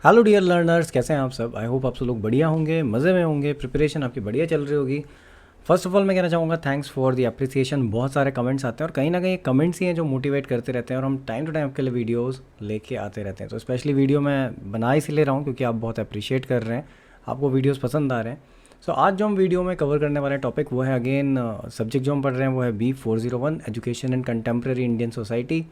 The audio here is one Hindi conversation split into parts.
हेलो डियर लर्नर्स, कैसे हैं आप सब। आई होप आप सब लोग बढ़िया होंगे, मज़े में होंगे, प्रिपरेशन आपकी बढ़िया चल रही होगी। फर्स्ट ऑफ ऑल मैं कहना चाहूँगा थैंक्स फॉर द अप्रिसिएशन। बहुत सारे कमेंट्स आते हैं और कहीं ना कहीं कमेंट्स ही हैं जो मोटिवेट करते रहते हैं और हम टाइम टू टाइम आपके लिए वीडियोस लेके आते रहते हैं। तो स्पेशली वीडियो मैं बना इसीलिए रहा हूँ क्योंकि आप बहुत अप्रिशिएट कर रहे हैं, आपको वीडियोज़ पसंद आ रहे हैं। सो आज जो हम वीडियो में कवर करने वाले टॉपिक वो है अगेन सब्जेक्ट जो हम पढ़ रहे हैं वो है B401 education in contemporary Indian society.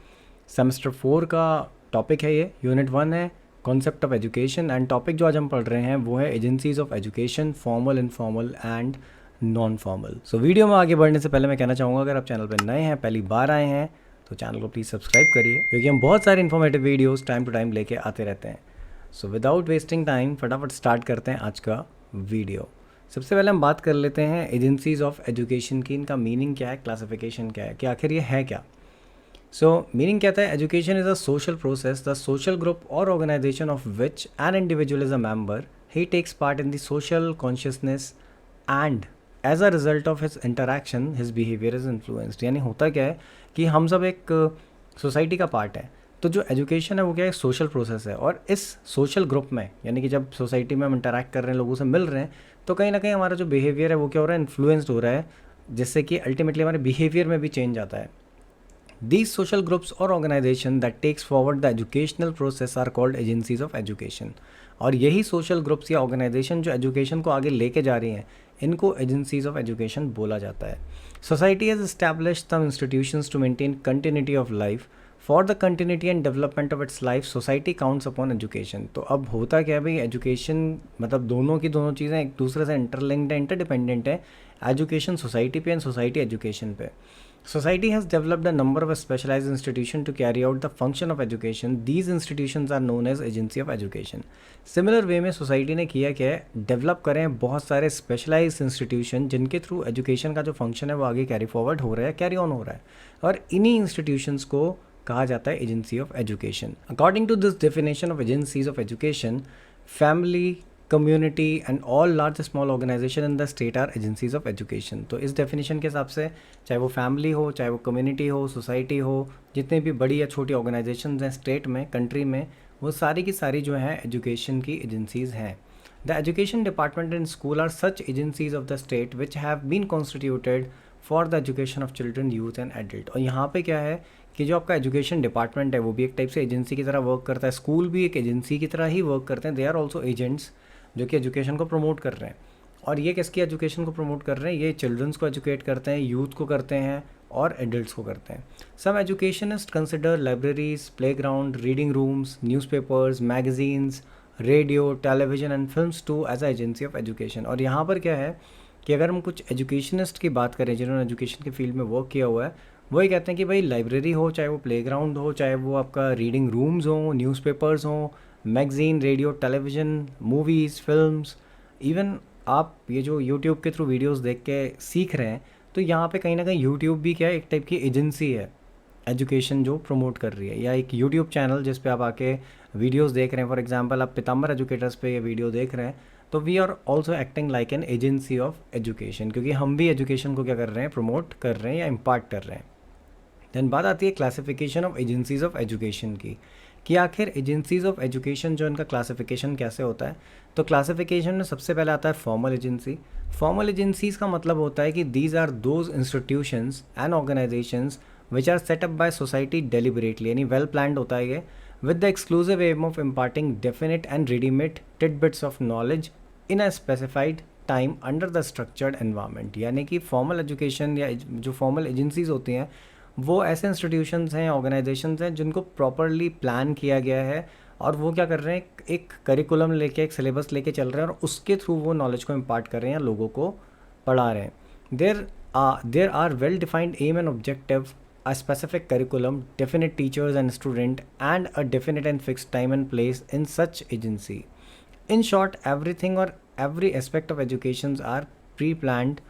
Semester 4 का टॉपिक है, ये यूनिट 1 है, concept of education. And topic जो आज हम पढ़ रहे हैं वो है agencies of education, formal, informal and non formal. So video में आगे बढ़ने से पहले मैं कहना चाहूँगा अगर आप चैनल पर नए हैं, पहली बार आए हैं, तो चैनल को प्लीज़ सब्सक्राइब करिए क्योंकि हम बहुत सारे informative videos time to time लेके आते रहते हैं। सो विदाउट वेस्टिंग टाइम फटाफट स्टार्ट करते हैं आज का वीडियो। सबसे पहले हम बात कर लेते हैं एजेंसीज ऑफ एजुकेशन की। इनका मीनिंग क्या है, क्लासिफिकेशन क्या है, कि आखिर ये है क्या। सो मीनिंग कहता है education is a social process the social group और organisation of which an individual is a member he takes part in the social consciousness and as a result of his interaction his behaviour is influenced. यानी होता क्या है कि हम सब एक सोसाइटी का पार्ट है। तो जो एजुकेशन है वो क्या है, सोशल प्रोसेस है। और इस सोशल ग्रुप में यानी कि जब सोसाइटी में हम इंटरेक्ट कर रहे हैं, लोगों से मिल रहे हैं, तो कहीं ना कहीं हमारा जो बिहेवियर है वो क्या हो रहा है, इन्फ्लुएंस्ड हो रहा है, जिससे कि अल्टीमेटली हमारे बिहेवियर में भी चेंज आता है। These social groups or organization that takes forward the educational process are called agencies of education। और यही social groups या organization जो education को आगे लेके जा रही हैं, इनको agencies of education बोला जाता है। Society has established some institutions to maintain continuity of life। For the continuity and development of its life, society counts upon education। तो अब होता क्या है भाई, एजुकेशन मतलब दोनों की दोनों चीज़ें एक दूसरे से इंटरलिंक्ड है, इंटरडिपेंडेंट है। एजुकेशन सोसाइटी पे एंड सोसाइटी एजुकेशन पे। Society has developed a number of specialized institutions to carry out the function of education। These institutions are known as agency of education। Similar way में सोसाइटी ने किया क्या है, डेवलप करें बहुत सारे स्पेशलाइज्ड इंस्टीट्यूशन जिनके थ्रू एजुकेशन का जो फंक्शन है वो आगे कैरी फॉरवर्ड हो रहा है, कैरी ऑन हो रहा है। और इन्हीं इंस्टीट्यूशंस को कहा जाता है agency of education. According to this definition of agencies of education, family, community and all large small organization in the state are agencies of education. तो इस डेफिनेशन के हिसाब से चाहे वो फैमिली हो, चाहे वो कम्युनिटी हो, सोसाइटी हो, जितने भी बड़ी या छोटी ऑर्गेनाइजेशन हैं स्टेट में, कंट्री में, वो सारी की सारी जो हैं एजुकेशन की एजेंसीज हैं। The education department in school are such agencies of the state which have been constituted for the education of children, youth and adult. और यहाँ पे क्या है कि जो आपका एजुकेशन डिपार्टमेंट है वो भी एक टाइप से एजेंसी की तरह वर्क करता है, स्कूल भी एक एजेंसी की तरह ही वर्क करते हैं। दे आर ऑल्सो एजेंट्स जो कि एजुकेशन को प्रमोट कर रहे हैं। और ये किसकी एजुकेशन को प्रमोट कर रहे हैं, ये चिल्ड्रंस को एजुकेट करते हैं, यूथ को करते हैं और एडल्ट्स को करते हैं। Some educationist consider libraries, playground, reading rooms, newspapers, magazines, radio, television and films to as a agency of education. और यहाँ पर क्या है कि अगर हम कुछ एजुकेशनिस्ट की बात करें जिन्होंने एजुकेशन के फील्ड में वर्क किया हुआ है, वही कहते हैं कि भाई लाइब्रेरी हो, चाहे वो प्लेग्राउंड हो, चाहे वो आपका रीडिंग रूम्स हो, न्यूज़पेपर्स हो, magazine, radio, television, movies, films, even आप ये जो यूट्यूब के थ्रू वीडियोस देख के सीख रहे हैं, तो यहाँ पे कहीं ना कहीं यूट्यूब भी क्या है, एक टाइप की एजेंसी है एजुकेशन जो प्रमोट कर रही है, या एक यूट्यूब चैनल जिस पे आप आके वीडियोस देख रहे हैं। फॉर एग्जांपल आप पीताम्बर एजुकेटर्स पे ये वीडियो देख रहे हैं, तो we are also acting like an agency of education, क्योंकि हम भी एजुकेशन को क्या कर रहे हैं, प्रमोट कर रहे हैं या इम्पार्ट कर रहे हैं। देन बात आती है classification of agencies of education की, कि आखिर एजेंसीज ऑफ एजुकेशन जो इनका क्लासिफिकेशन कैसे होता है। तो क्लासिफिकेशन में सबसे पहले आता है फॉर्मल एजेंसी। फॉर्मल एजेंसीज का मतलब होता है कि these are those institutions and organizations which are set up by society deliberately, यानी वेल प्लान्ड होता है ये, with the exclusive aim of imparting definite and readymade tidbits of knowledge in a specified time under the structured environment. यानी कि फॉर्मल एजुकेशन या जो फॉर्मल एजेंसीज होती हैं वो ऐसे इंस्टीट्यूशंस हैं, ऑर्गेनाइजेशंस हैं जिनको प्रॉपरली प्लान किया गया है, और वो क्या कर रहे हैं, एक करिकुलम लेके, एक सिलेबस लेके चल रहे हैं और उसके थ्रू वो नॉलेज को इम्पार्ट कर रहे हैं या लोगों को पढ़ा रहे हैं। There are well defined aim and objective, a specific curriculum, definite teachers and student, and a definite and fixed time and place in such agency। In short, everything or every aspect of educations are pre-planned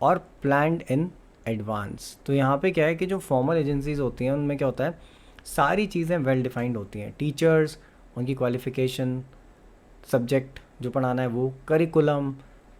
और planned in एडवांस। तो यहाँ पे क्या है कि जो फॉर्मल एजेंसीज होती हैं उनमें क्या होता है, सारी चीज़ें वेल डिफाइंड होती हैं। टीचर्स, उनकी क्वालिफ़िकेशन, सब्जेक्ट जो पढ़ाना है वो, करिकुलम,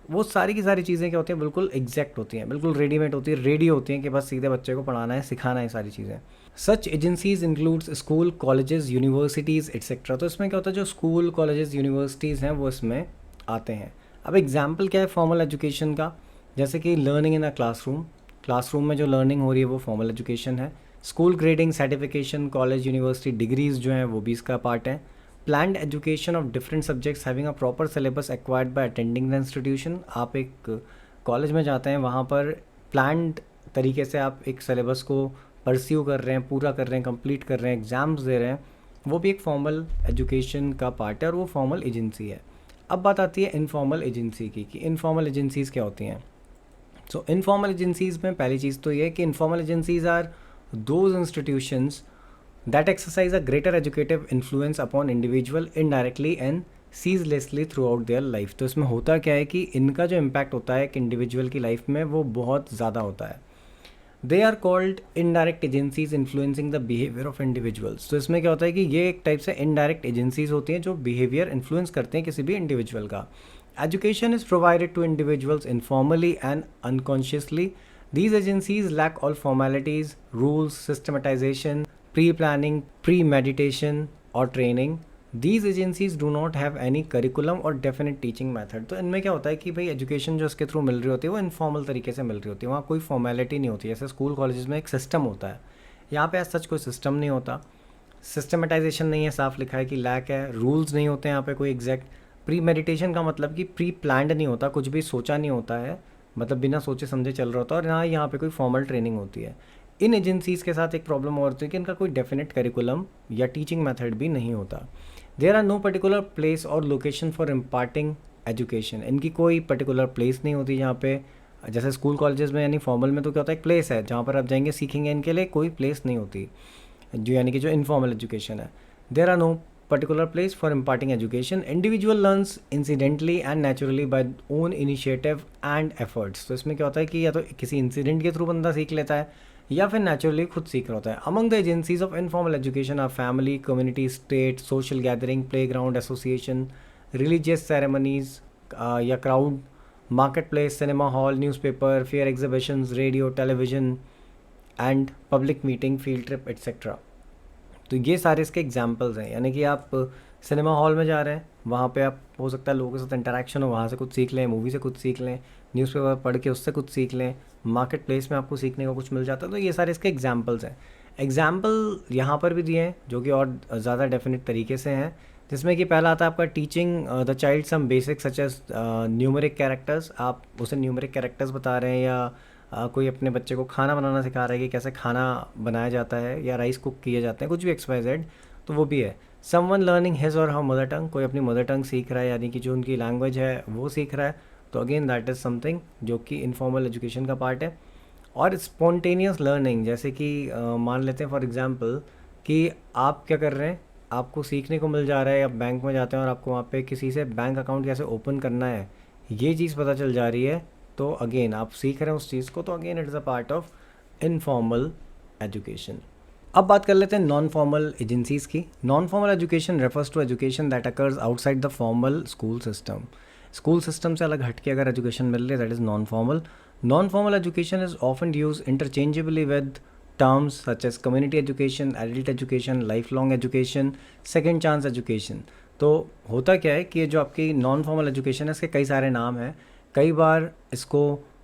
वो सारी की सारी चीज़ें क्या होती हैं, बिल्कुल एग्जैक्ट होती हैं, बिल्कुल रेडीमेड होती है, रेडी होती हैं कि बस सीधे बच्चे को पढ़ाना है, सिखाना है, सारी चीज़ें। Such agencies includes school, colleges, universities etcetera. तो इसमें क्या होता है, जो स्कूल, कॉलेजेस, यूनिवर्सिटीज़ हैं वो इसमें आते हैं। अब एग्जाम्पल क्या है फॉर्मल एजुकेशन का, जैसे कि learning in a classroom, classroom में जो लर्निंग हो रही है वो फॉर्मल एजुकेशन है। School grading, certification, college, university degrees जो हैं वो भी इसका पार्ट है। Planned education of different subjects having a proper syllabus acquired by attending the institution. आप एक कॉलेज में जाते हैं, वहाँ पर प्लान्ड तरीके से आप एक सिलेबस को परस्यू कर रहे हैं, पूरा कर रहे हैं, कंप्लीट कर रहे हैं, एग्ज़ाम्स दे रहे हैं, वो भी एक फॉर्मल एजुकेशन का पार्ट है और वो फॉर्मल एजेंसी है। अब बात आती है इनफॉर्मल एजेंसी की, कि इनफॉर्मल एजेंसीज़ क्या होती हैं। सो इनफॉर्मल एजेंसीज़ में पहली चीज़ तो ये है कि informal agencies are those institutions that exercise a greater educative influence upon individual indirectly and ceaselessly throughout their life। तो इसमें होता क्या है कि इनका जो इम्पैक्ट होता है एक इंडिविजुअल की लाइफ में वो बहुत ज़्यादा होता है। They are called indirect agencies influencing the behaviour of individuals. तो इसमें क्या होता है कि ये एक टाइप से इनडायरेक्ट एजेंसीज होती हैं जो बिहेवियर इन्फ्लुएंस करते हैं किसी भी इंडिविजुअल का। Education is provided to individuals informally and unconsciously. These agencies lack all formalities, rules, systematization, pre-planning, premeditation or training. These agencies do not have any curriculum or definite teaching method। तो इनमें क्या होता है कि भाई एजुकेशन जो इसके थ्रू मिल रही होती है वो इनफॉर्मल तरीके से मिल रही होती है, वहाँ कोई फॉर्मेलिटी नहीं होती। जैसे स्कूल कॉलेजेस में एक सिस्टम होता है, यहाँ पे सच कोई सिस्टम नहीं होता, सिस्टमेटाइजेशन नहीं है, साफ लिखा है कि लैक है, रूल्स नहीं होते यहाँ पे कोई एग्जैक्ट। प्री मेडिटेशन का मतलब कि प्री प्लान्ड नहीं होता, कुछ भी सोचा नहीं होता है, मतलब बिना सोचे समझे चल रहा होता है, और ना यहाँ पे कोई फॉर्मल ट्रेनिंग होती है। इन एजेंसीज़ के साथ एक प्रॉब्लम और होती है कि इनका कोई डेफिनेट करिकुलम या टीचिंग मेथड भी नहीं होता। There are no particular place और लोकेशन फॉर इम्पार्टिंग एजुकेशन। इनकी कोई पर्टिकुलर प्लेस नहीं होती जहाँ पे, जैसे स्कूल कॉलेजेस में यानी फॉर्मल में तो क्या होता है एक प्लेस है जहाँ पर आप जाएंगे सीखेंगे, इनके लिए कोई प्लेस नहीं होती, जो यानी कि जो इनफॉर्मल एजुकेशन है। There are no particular place for imparting education. Individual learns incidentally and naturally by own initiative and efforts। तो इसमें क्या होता है कि या तो किसी इंसिडेंट के थ्रू बंदा सीख लेता है या फिर नेचुरली खुद सीख रहा होता है। Among the agencies of informal education are family, community, state, social gathering, playground, association, religious ceremonies या crowd, marketplace, cinema hall, newspaper, fair exhibitions, radio, television and public meeting, field trip etc। तो ये सारे इसके एग्जाम्पल्स हैं, यानी कि आप सिनेमा हॉल में जा रहे हैं, वहाँ पे आप हो सकता है लोगों के साथ इंटरेक्शन हो, वहाँ से कुछ सीख लें, मूवी से कुछ सीख लें, न्यूज़पेपर पढ़ के उससे कुछ सीख लें, मार्केट प्लेस में आपको सीखने को कुछ मिल जाता है। तो ये सारे इसके एग्जाम्पल्स हैं। एग्जाम्पल यहाँ पर भी दिए हैं जो कि और ज़्यादा डेफिनेट तरीके से हैं, जिसमें कि पहला आता है आपका teaching the child some basic such as numeric characters. आप उसे न्यूमेरिक कैरेक्टर्स बता रहे हैं, या कोई अपने बच्चे को खाना बनाना सिखा रहा है कि कैसे खाना बनाया जाता है या राइस कुक किए जाते हैं, कुछ भी XYZ, तो वो भी है। समवन लर्निंग हिज और हर मदर टंग, कोई अपनी मदर टंग सीख रहा है, यानी कि जो उनकी लैंग्वेज है वो सीख रहा है, तो अगेन दैट इज़ समथिंग जो कि इनफॉर्मल एजुकेशन का पार्ट है। और स्पॉन्टेनियस लर्निंग, जैसे कि मान लेते हैं फॉर एग्जांपल कि आप क्या कर रहे हैं, आपको सीखने को मिल जा रहा है, आप बैंक में जाते हैं और आपको वहाँ पे किसी से बैंक अकाउंट कैसे ओपन करना है ये चीज़ पता चल जा रही है, तो अगेन आप सीख रहे हैं उस चीज़ को, तो again it is a part of informal education. अब बात कर लेते हैं नॉन फॉर्मल एजेंसीज़ की। Non formal education refers to education that occurs outside the formal school system. School system से अलग हटके अगर एजुकेशन मिल रही है that is non formal. Non formal education is often use interchangeably with terms such as community education, adult education, life long education, second chance education. तो होता क्या है कि ये जो आपकी नॉन फॉर्मल एजुकेशन है इसके कई सारे नाम हैं। कई बार इसको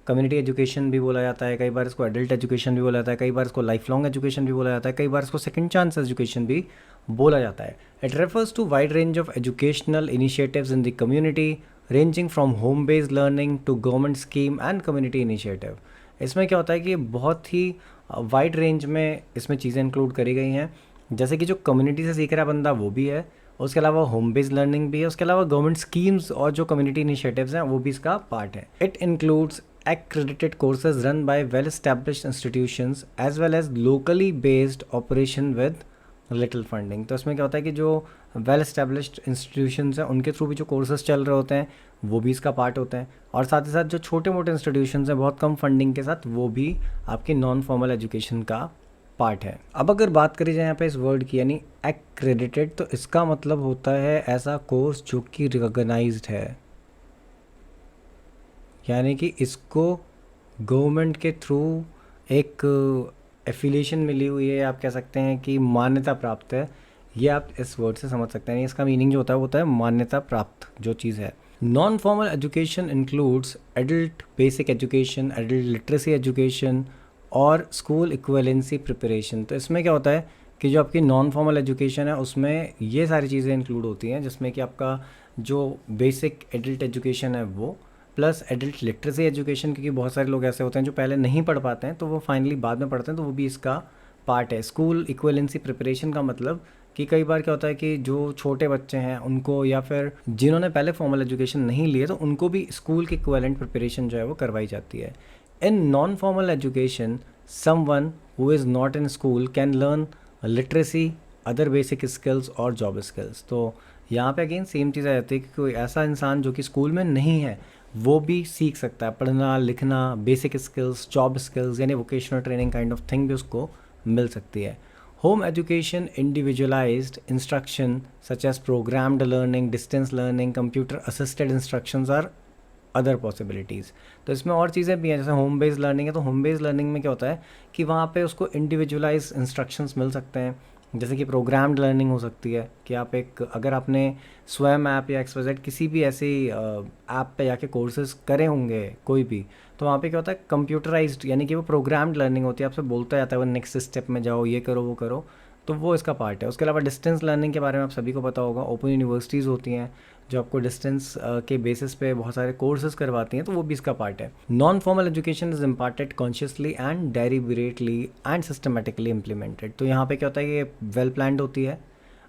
कम्युनिटी एजुकेशन भी बोला जाता है, कई बार इसको एडल्ट एजुकेशन भी बोला जाता है, कई बार इसको लाइफ लॉन्ग एजुकेशन भी बोला जाता है, कई बार इसको सेकंड चांस एजुकेशन भी बोला जाता है। It refers to wide range of educational initiatives in the community ranging from home based learning to government scheme and community initiative. इसमें क्या होता है कि बहुत ही वाइड रेंज में इसमें चीज़ें इंक्लूड करी गई हैं, जैसे कि जो कम्युनिटी से सीख रहा है बंदा वो भी है, उसके अलावा होम बेस्ड लर्निंग भी है, उसके अलावा गवर्नमेंट स्कीम्स और जो कम्युनिटी इनिशिएटिव्स हैं वो भी इसका पार्ट है। It includes accredited courses run by well established institutions as well as locally based operation with little funding। तो इसमें क्या होता है कि जो well established institutions हैं उनके थ्रू भी जो कोर्सेज चल रहे होते हैं वो भी इसका पार्ट होते हैं, और साथ ही साथ जो छोटे मोटे इंस्टीट्यूशंस हैं बहुत कम फंडिंग के साथ वो भी आपकी नॉन फॉर्मल एजुकेशन का पार्ट है। अब अगर बात करी जाए यहाँ पे इस वर्ड की यानी एक्रेडिटेड, तो इसका मतलब होता है ऐसा कोर्स जो कि रिकॉग्नाइज्ड है। यानी कि इसको गवर्नमेंट के थ्रू एक एफिलिएशन मिली हुई है, आप कह सकते हैं कि मान्यता प्राप्त है। ये आप इस वर्ड से समझ सकते हैं। इसका मीनिंग जो होता है वो होता है मान्यता प्राप्त जो चीज़ है। Non formal education includes adult basic education, adult literacy education और स्कूल इक्विवेलेंसी प्रिपरेशन। तो इसमें क्या होता है कि जो आपकी नॉन फॉर्मल एजुकेशन है उसमें ये सारी चीज़ें इंक्लूड होती हैं, जिसमें कि आपका जो बेसिक एडल्ट एजुकेशन है वो, प्लस एडल्ट लिटरेसी एजुकेशन, क्योंकि बहुत सारे लोग ऐसे होते हैं जो पहले नहीं पढ़ पाते हैं तो वो फाइनली बाद में पढ़ते हैं, तो वो भी इसका पार्ट है। स्कूल इक्विवेलेंसी प्रिपरेशन का मतलब कि कई बार क्या होता है कि जो छोटे बच्चे हैं उनको, या फिर जिन्होंने पहले फॉर्मल एजुकेशन नहीं लिए, तो उनको भी स्कूल की इक्विवेलेंट प्रिपरेशन जो है वो करवाई जाती है। In non formal education someone who is not in school can learn literacy, other basic skills और जॉब स्किल्स। तो यहाँ पे अगेन सेम चीज़ आ जाती है कि कोई ऐसा इंसान जो कि स्कूल में नहीं है वो भी सीख सकता है पढ़ना लिखना, बेसिक स्किल्स, जॉब स्किल्स, यानी vocational training kind of thing भी उसको मिल सकती है। Home education, individualised instruction such as programmed learning, distance learning, computer assisted instructions are other possibilities. तो इसमें और चीज़ें भी हैं, जैसे होम बेस्ड लर्निंग है, तो होम बेस्ड लर्निंग में क्या होता है कि वहाँ पे उसको इंडिविजुअलाइज इंस्ट्रक्शंस मिल सकते हैं। जैसे कि प्रोग्राम्ड लर्निंग हो सकती है कि आप एक, अगर आपने स्वयं ऐप या XYZ किसी भी ऐसी ऐप पे जाके कोर्सेज करे होंगे कोई भी, तो वहाँ पे क्या होता है कंप्यूटराइज्ड, यानी कि वो प्रोग्राम्ड लर्निंग होती है, आपसे बोलता जाता है वो नेक्स्ट स्टेप में जाओ, ये करो वो करो, तो वो इसका पार्ट है। उसके अलावा डिस्टेंस लर्निंग के बारे में आप सभी को पता होगा, ओपन यूनिवर्सिटीज़ होती हैं जो आपको डिस्टेंस के बेसिस पे बहुत सारे कोर्सेज करवाती हैं, तो वो भी इसका पार्ट है। Non formal education is imparted consciously and deliberately and systematically implemented. तो यहाँ पे क्या होता है कि ये वेल प्लान्ड होती है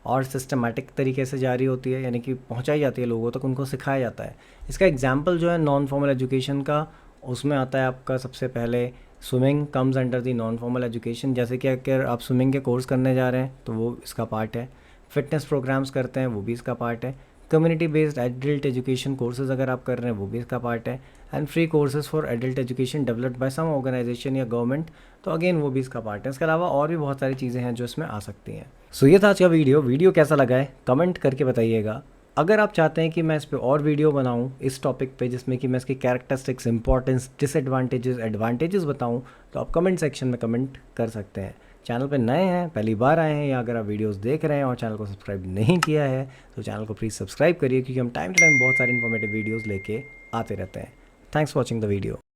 और सिस्टमेटिक तरीके से जारी होती है, यानी कि पहुँचाई जाती है लोगों तक, उनको सिखाया जाता है। इसका एग्जाम्पल जो है नॉन फॉर्मल एजुकेशन का, उसमें आता है आपका सबसे पहले swimming comes under the non formal education. जैसे कि अगर आप स्विमिंग के कोर्स करने जा रहे हैं तो वो इसका पार्ट है। फिटनेस प्रोग्राम्स करते हैं वो भी इसका पार्ट है। Community based adult education courses अगर आप कर रहे हैं वो भी इसका पार्ट है। And free courses for adult education developed by some organisation या गवर्नमेंट, तो अगेन वो भी इसका पार्ट है। इसके अलावा और भी बहुत सारी चीज़ें हैं जो इसमें आ सकती हैं। सो ये था आज का वीडियो कैसा लगा है कमेंट करके बताइएगा। अगर आप चाहते हैं कि मैं इस पे और वीडियो बनाऊं इस टॉपिक पे, जिसमें कि मैं इसकी कैरेक्टरिस्टिक्स, इंपॉर्टेंस, डिसएडवांटेजेस, एडवांटेजेस बताऊं, तो आप कमेंट सेक्शन में कमेंट कर सकते हैं। चैनल पे नए हैं, पहली बार आए हैं, या अगर आप वीडियोस देख रहे हैं और चैनल को सब्सक्राइब नहीं किया है तो चैनल को प्लीज़ सब्सक्राइब करिए, क्योंकि हम टाइम टू टाइम बहुत सारे इन्फॉर्मेटिव वीडियोज़ लेके आते रहते हैं। Thanks for watching the video.